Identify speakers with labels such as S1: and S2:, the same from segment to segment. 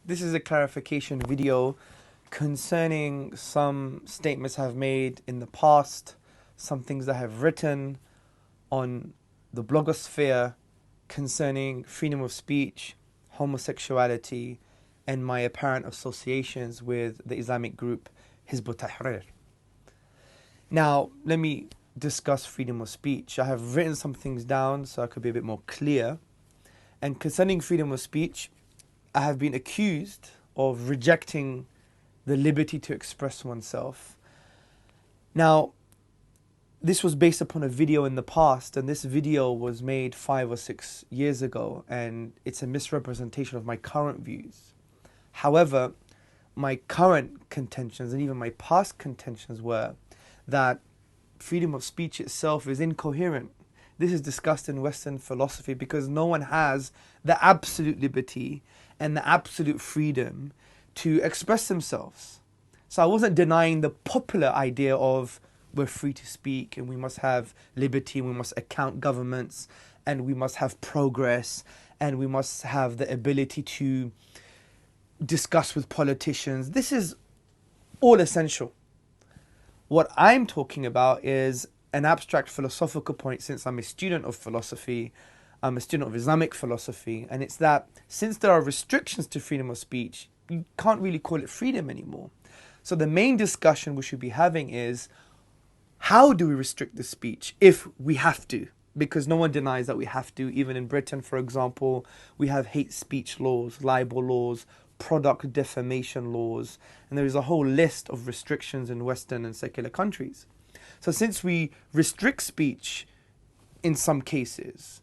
S1: This is a clarification video concerning some statements I've made in the past, some things I have written on the blogosphere concerning freedom of speech, homosexuality, and my apparent associations with the Islamic group Hizb ut-Tahrir. Now, let me discuss freedom of speech. I have written some things down so I could be a bit more clear. And concerning freedom of speech, I have been accused of rejecting the liberty to express oneself. Now, this was based upon a video in the past, and this video was made 5 or 6 years ago, and it's a misrepresentation of my current views. However, my current contentions and even my past contentions were that freedom of speech itself is incoherent. This is discussed in Western philosophy because no one has the absolute liberty and the absolute freedom to express themselves. So I wasn't denying the popular idea of we're free to speak and we must have liberty and we must account governments and we must have progress and we must have the ability to discuss with politicians. This is all essential. What I'm talking about is an abstract philosophical point. Since I'm a student of philosophy, I'm a student of Islamic philosophy, and it's that since there are restrictions to freedom of speech, you can't really call it freedom anymore. So the main discussion we should be having is, how do we restrict the speech if we have to? Because no one denies that we have to. Even in Britain, for example, we have hate speech laws, libel laws, product defamation laws, and there is a whole list of restrictions in Western and secular countries. So since we restrict speech in some cases,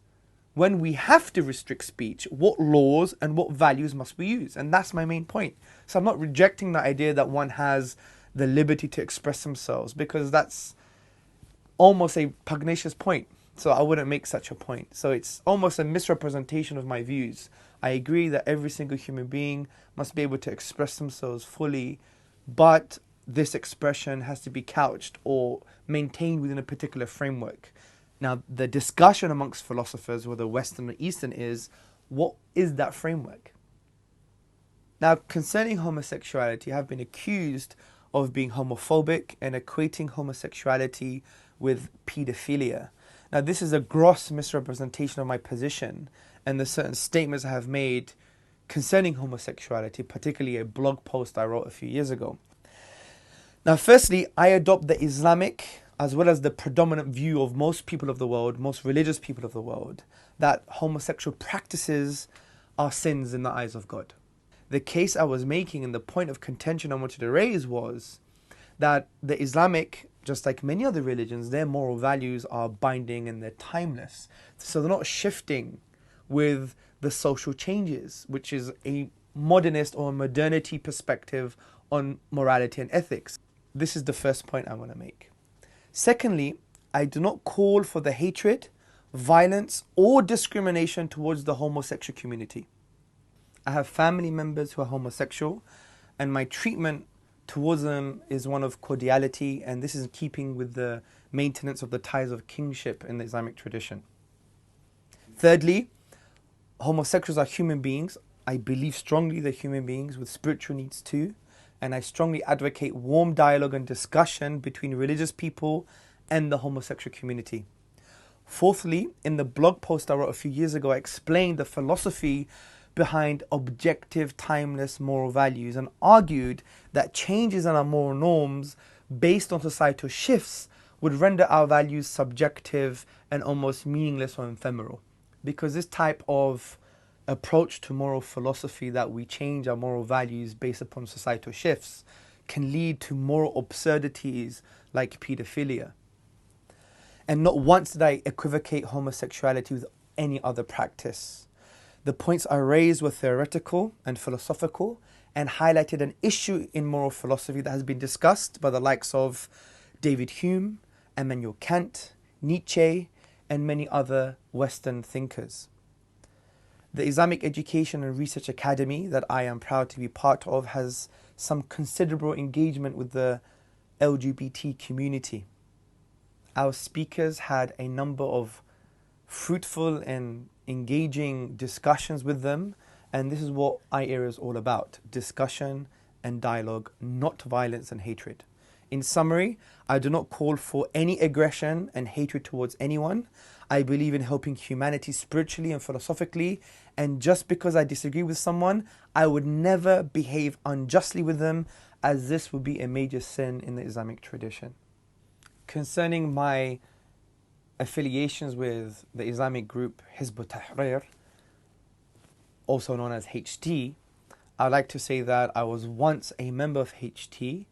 S1: when we have to restrict speech, what laws and what values must we use? And that's my main point. So I'm not rejecting the idea that one has the liberty to express themselves, because that's almost a pugnacious point. So I wouldn't make such a point. So it's almost a misrepresentation of my views. I agree that every single human being must be able to express themselves fully, but this expression has to be couched or maintained within a particular framework. Now, the discussion amongst philosophers, whether Western or Eastern, is what is that framework? Now, concerning homosexuality, I have been accused of being homophobic and equating homosexuality with pedophilia. Now, this is a gross misrepresentation of my position and the certain statements I have made concerning homosexuality, particularly a blog post I wrote a few years ago. Now, firstly, I adopt the Islamic as well as the predominant view of most people of the world, most religious people of the world, that homosexual practices are sins in the eyes of God. The case I was making and the point of contention I wanted to raise was that the Islamic, just like many other religions, their moral values are binding and they're timeless. So they're not shifting with the social changes, which is a modernist or modernity perspective on morality and ethics. This is the first point I want to make. Secondly, I do not call for the hatred, violence, or discrimination towards the homosexual community. I have family members who are homosexual, and my treatment towards them is one of cordiality, and this is in keeping with the maintenance of the ties of kingship in the Islamic tradition. Thirdly, homosexuals are human beings. I believe strongly they're human beings with spiritual needs too, and I strongly advocate warm dialogue and discussion between religious people and the homosexual community. Fourthly, in the blog post I wrote a few years ago, I explained the philosophy behind objective, timeless moral values and argued that changes in our moral norms based on societal shifts would render our values subjective and almost meaningless or ephemeral. Because this type of approach to moral philosophy, that we change our moral values based upon societal shifts, can lead to moral absurdities like pedophilia. And not once did I equivocate homosexuality with any other practice. The points I raised were theoretical and philosophical and highlighted an issue in moral philosophy that has been discussed by the likes of David Hume, Immanuel Kant, Nietzsche, and many other Western thinkers. The Islamic Education and Research Academy that I am proud to be part of has some considerable engagement with the LGBT community. Our speakers had a number of fruitful and engaging discussions with them, And this is what iEra is all about: discussion and dialogue, not violence and hatred. In summary, I do not call for any aggression and hatred towards anyone. I believe in helping humanity spiritually and philosophically, and just because I disagree with someone, I would never behave unjustly with them, as this would be a major sin in the Islamic tradition. Concerning my affiliations with the Islamic group Hizb ut-Tahrir, also known as HT, I'd like to say that I was once a member of HT,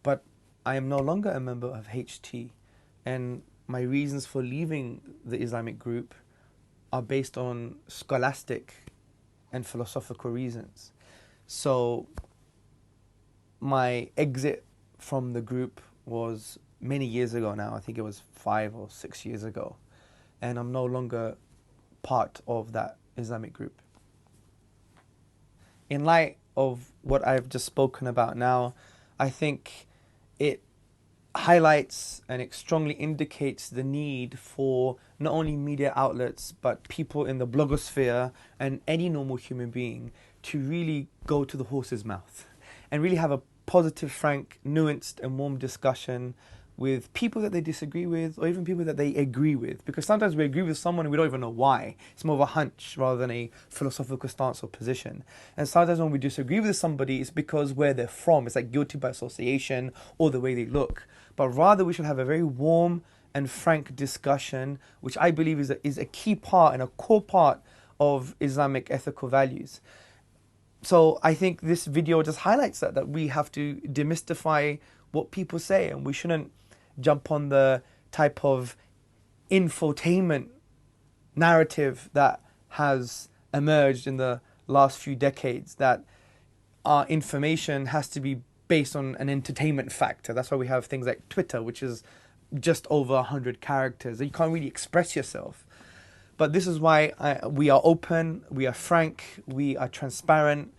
S1: but I am no longer a member of HT, and my reasons for leaving the Islamic group are based on scholastic and philosophical reasons. So my exit from the group was many years ago now. I think it was 5 or 6 years ago, and I'm no longer part of that Islamic group. In light of what I've just spoken about now, I think it highlights and it strongly indicates the need for not only media outlets but people in the blogosphere and any normal human being to really go to the horse's mouth and really have a positive, frank, nuanced and warm discussion with people that they disagree with, or even people that they agree with. Because sometimes we agree with someone and we don't even know why. It's more of a hunch rather than a philosophical stance or position. And sometimes when we disagree with somebody, it's because where they're from. It's like guilty by association or the way they look. But rather we should have a very warm and frank discussion, which I believe is a key part and a core part of Islamic ethical values. So I think this video just highlights that we have to demystify what people say, and we shouldn't jump on the type of infotainment narrative that has emerged in the last few decades, that our information has to be based on an entertainment factor. That's why we have things like Twitter, which is just over 100 characters. You can't really express yourself. But this is why we are open, we are frank, we are transparent.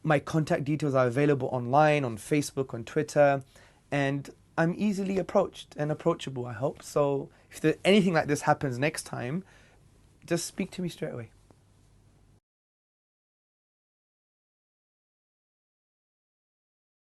S1: My contact details are available online, on Facebook, on Twitter, and I'm easily approached and approachable, I hope. So if anything like this happens next time, just speak to me straight away.